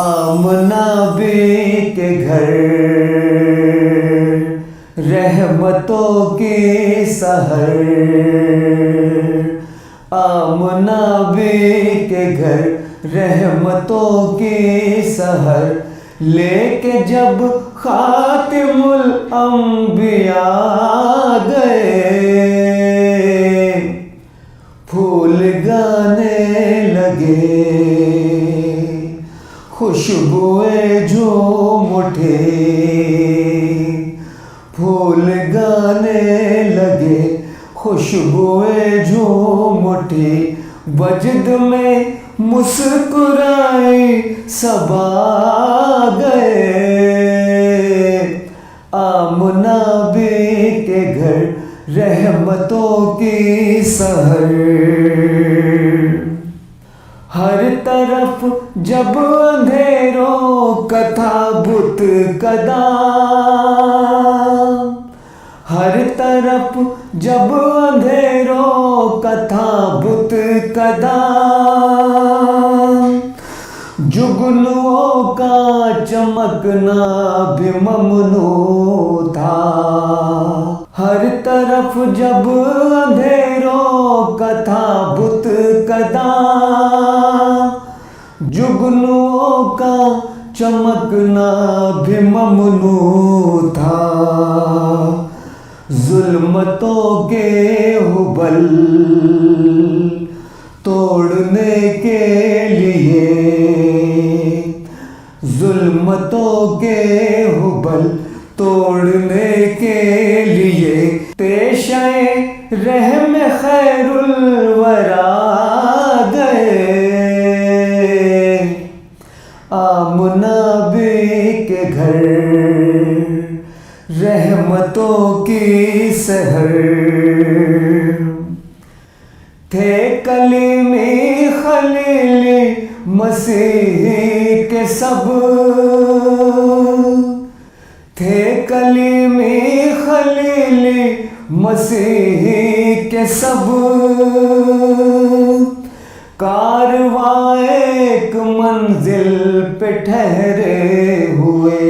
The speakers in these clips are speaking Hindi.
आमना बी के घर रहमतों की सहर, आमना बी के घर रहमतों की सहर, लेके जब खातिमुल अंबिया गए, फूल गाने लगे, खुशबुएं झूम उठे, फूल गाने लगे, खुशबुएं झूम उठी, वजद में मुस्कुराई सबा गए, आमना बी के घर रहमतों की सहर। हर तरफ जब अंधेरों का था बुत कदा, हर तरफ जब अंधेरों का था बुत कदा, जुगनुओं का चमकना भी ममनू था। हर तरफ जब अंधेरों का था बुत कदा, जुगनुओं का चमकना भी ममनू था। जुल्मतों के हुबल तोड़ने के लिए, जुल्मतों के हुबल तोड़ने के लिए, पेशे रहम खैरुल वरा गए, आमना बी के घर रहमतों की सहर। थे कलीमी खलीली मसीह के सब, थे कलीमी खलीली मसीह के सब, कारवां एक मंजिल पे ठहरे हुए,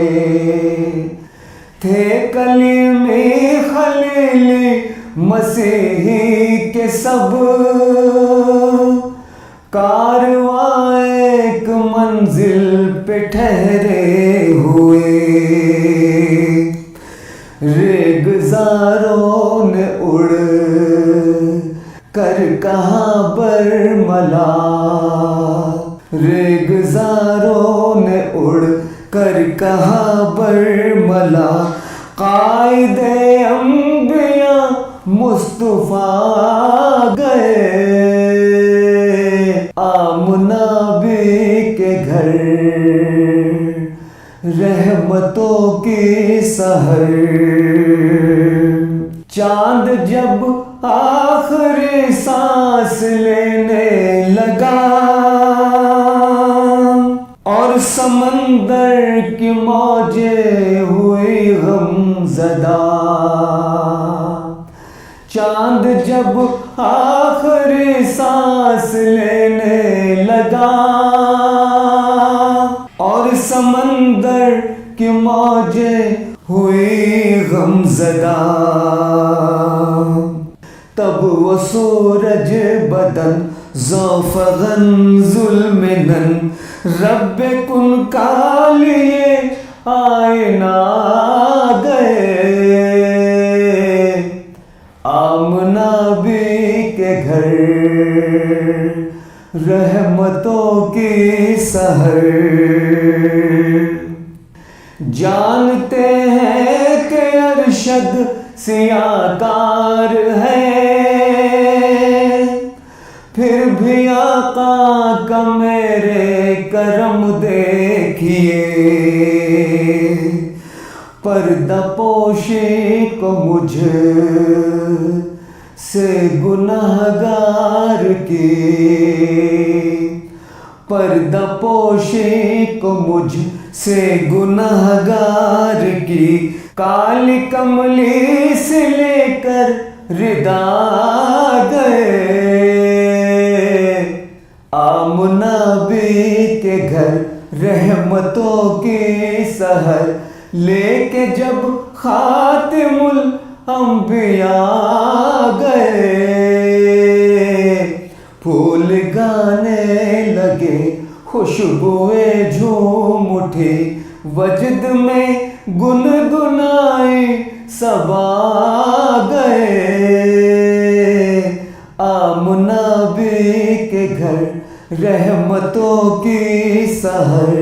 थे कलीमी खलीली मसीह के सब, कारवां एक मंजिल पे ठहरे हुए। रेगज़ारों ने उड़ कर कहाँ बरमला, रेगज़ारों ने उड़ कर कहाँ बरमला, कायदे अंबिया मुस्तफा गए, आमना बी के घर रहमतों की सहर। चांद जब आखिरी सांस लेने लगा और समंदर की मौजें हुई गमज़दा, चांद जब आखिरी सांस लेने लगा और समंदर की मौजें हुई गमज़दा, तब वो सूरज बदन ज़ौफ़गन ज़ुल्मिनन रब्बे कुन का लिए आईना गए, आमना बी के घर रहमतों की सहर। जानते हैं कि अरशद सियाकार है, फिर भी आका का मेरे करम देखिए, पर्दा पोशी को मुझ से गुनाहगार की, पर्दा पोशी को मुझ से गुनाहगार की, काली कमली से लेकर रिदा गए, आमना बी के घर रहमतों की सहर लेके जब खातिमुल अंबिया गए, फूल गाने लगे खुशबुएं झूम उठी, वजद में गुनगुनाए सबा गए। आमना बी के घर रहमतों की सहर।